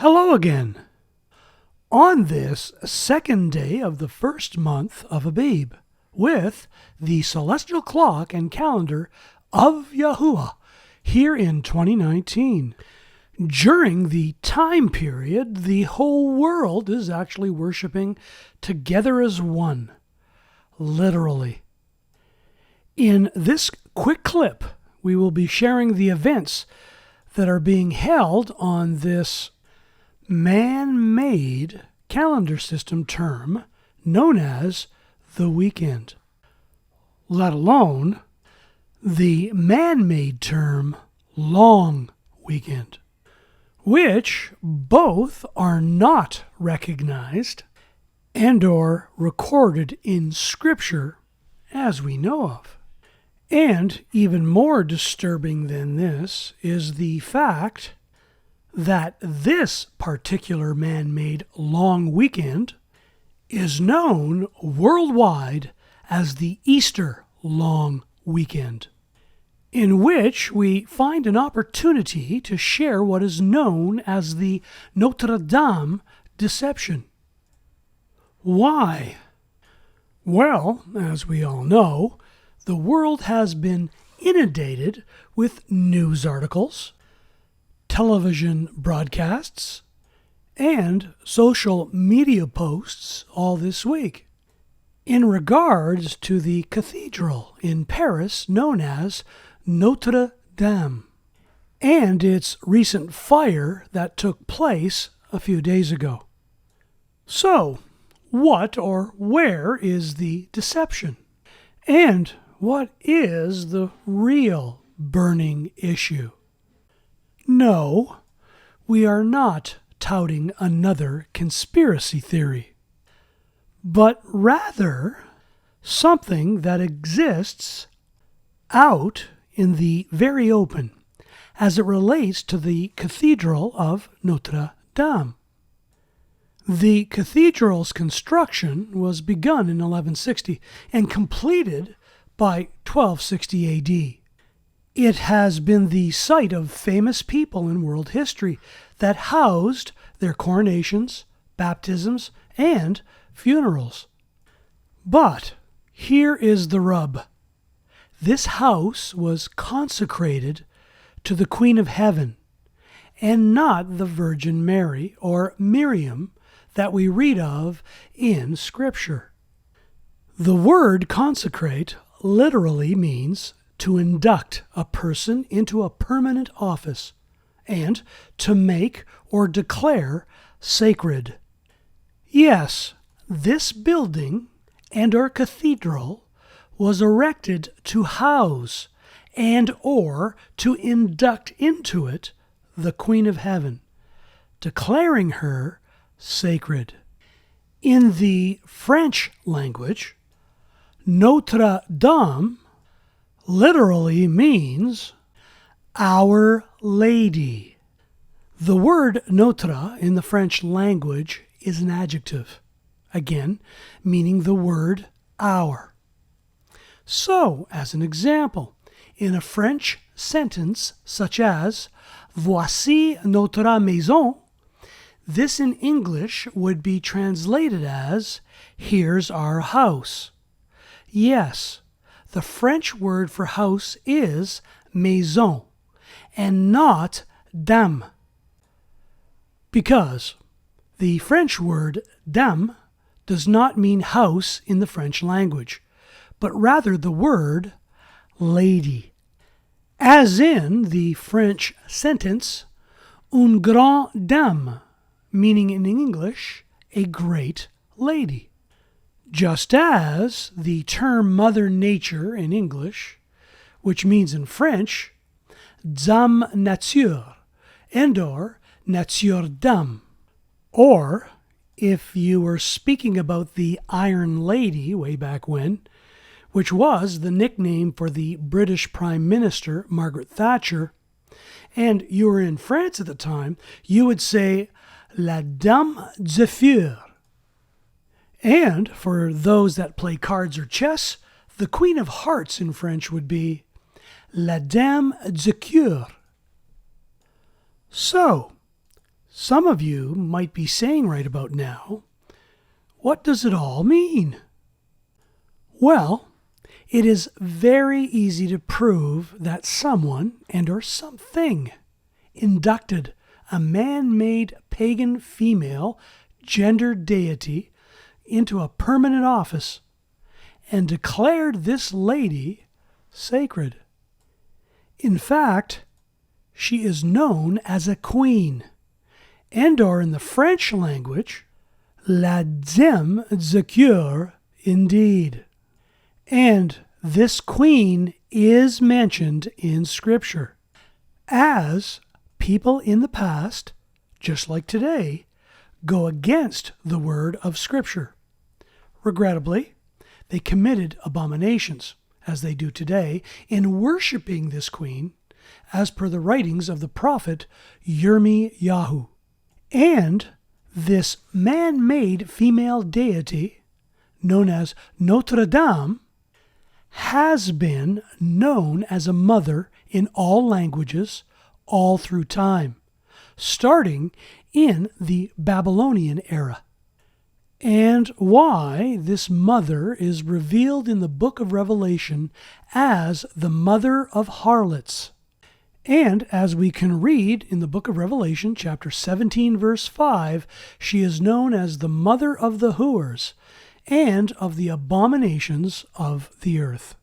Hello again. On this second day of the first month of Abib, with the celestial clock and calendar of YaHUsHua here in 2019. During the time period, the whole world is actually worshiping together as one, literally. In this quick clip, we will be sharing the events that are being held on this man-made calendar system term known as the weekend, let alone the man-made term long weekend, which both are not recognized and or recorded in Scripture as we know of. And even more disturbing than this is the fact that this particular man-made long weekend is known worldwide as the Easter long weekend, in which we find an opportunity to share what is known as the Notre Dame deception. Why? Well, as we all know, the world has been inundated with news articles, television broadcasts, and social media posts all this week in regards to the cathedral in Paris known as Notre Dame and its recent fire that took place a few days ago. So, what or where is the deception? And what is the real burning issue? No, we are not touting another conspiracy theory, but rather something that exists out in the very open as it relates to the Cathedral of Notre Dame. The cathedral's construction was begun in 1160 and completed by 1260 AD. It has been the site of famous people in world history that housed their coronations, baptisms, and funerals. But here is the rub. This house was consecrated to the Queen of Heaven, and not the Virgin Mary or Miriam that we read of in Scripture. The word consecrate literally means to induct a person into a permanent office and to make or declare sacred. Yes, this building and or cathedral was erected to house and or to induct into it the Queen of Heaven, declaring her sacred. In the French language, Notre Dame literally means Our Lady. The word notre in the French language is an adjective, again, meaning the word our. So, as an example, in a French sentence such as Voici notre maison, this in English would be translated as Here's our house. Yes, the French word for house is maison and not dame, because the French word dame does not mean house in the French language, but rather the word lady, as in the French sentence une grande dame, meaning in English a great lady. Just as the term Mother Nature in English, which means in French, Dame Nature, and or Nature Dame. Or, if you were speaking about the Iron Lady way back when, which was the nickname for the British Prime Minister Margaret Thatcher, and you were in France at the time, you would say La Dame de Fer. And for those that play cards or chess, the Queen of Hearts in French would be La Dame de Cœur. So, Some of you might be saying right about now, what does it all mean? Well, it is very easy to prove that someone and or something inducted a man-made pagan female gender deity into a permanent office and declared this lady sacred. In fact, she is known as a queen, and or in the French language, la dame de cœur indeed. And this queen is mentioned in Scripture, as people in the past, just like today, go against the word of Scripture. Regrettably, they committed abominations, as they do today, in worshiping this queen, as per the writings of the prophet 𝐤𝐄𝐅𝐿. And this man-made female deity, known as Notre Dame, has been known as a mother in all languages all through time, starting in the Babylonian era. And why this mother is revealed in the book of Revelation as the mother of harlots. And as we can read in the book of Revelation, chapter 17, verse 5, she is known as the mother of the whores and of the abominations of the earth.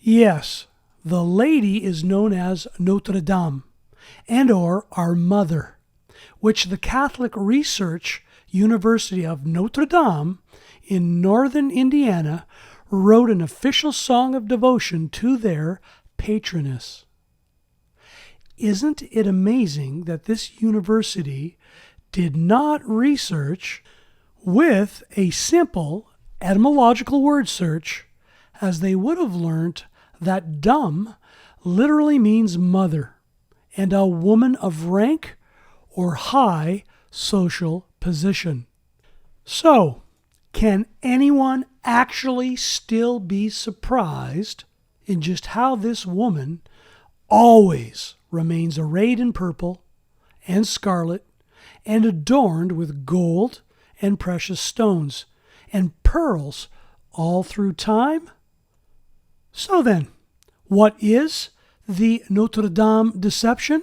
Yes, the lady is known as Notre Dame, and or our mother, which the Catholic Research University of Notre Dame in northern Indiana wrote an official song of devotion to their patroness. Isn't it amazing that this university did not research with a simple etymological word search, as they would have learnt that dumb literally means mother and a woman of rank or high social position. So, can anyone actually still be surprised in just how this woman always remains arrayed in purple and scarlet and adorned with gold and precious stones and pearls all through time? So then, what is the Notre Dame deception?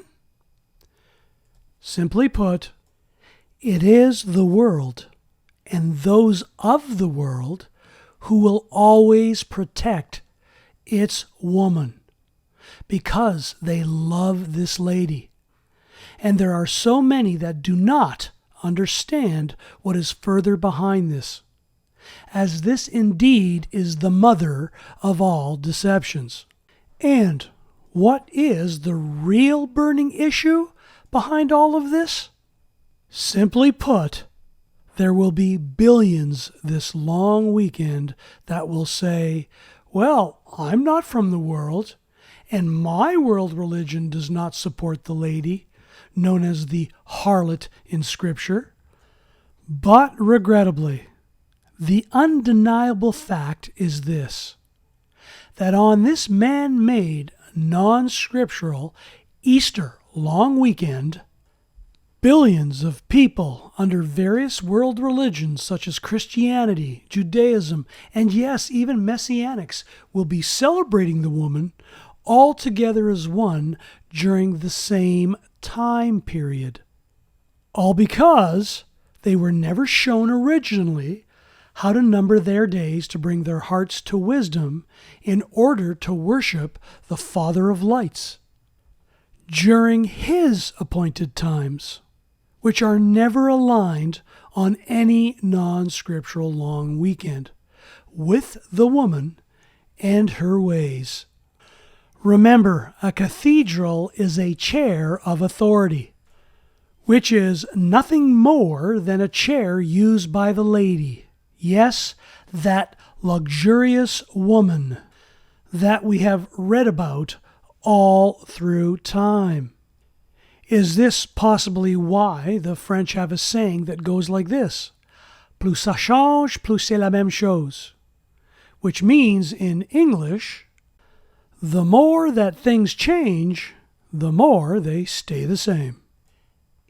Simply put, it is the world and those of the world who will always protect its woman because they love this lady. And there are so many that do not understand what is further behind this, as this indeed is the mother of all deceptions. And what is the real burning issue behind all of this? Simply put, there will be billions this long weekend that will say, well, I'm not from the world, and my world religion does not support the lady, known as the harlot in Scripture. But regrettably, the undeniable fact is this, that on this man-made, non-scriptural Easter long weekend, billions of people under various world religions such as Christianity, Judaism, and yes, even Messianics will be celebrating the woman all together as one during the same time period. All because they were never shown originally how to number their days to bring their hearts to wisdom in order to worship the Father of lights during His appointed times, which are never aligned on any non-scriptural long weekend with the woman and her ways. Remember, a cathedral is a chair of authority, which is nothing more than a chair used by the lady. Yes, that luxurious woman that we have read about all through time. Is this possibly why the French have a saying that goes like this? Plus ça change, plus c'est la même chose. Which means in English, the more that things change, the more they stay the same.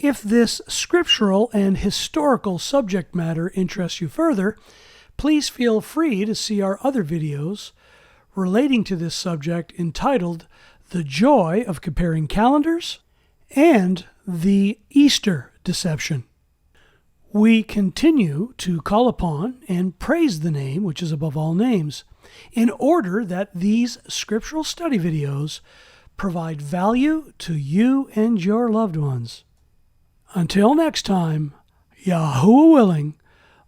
If this scriptural and historical subject matter interests you further, please feel free to see our other videos relating to this subject entitled The Joy of Comparing Calendars and The Easter Deception. We continue to call upon and praise the name which is above all names, in order that these scriptural study videos provide value to you and your loved ones. Until next time, YaHUsHua willing,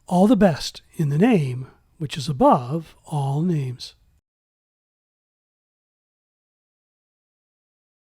all the best in the name which is above all names.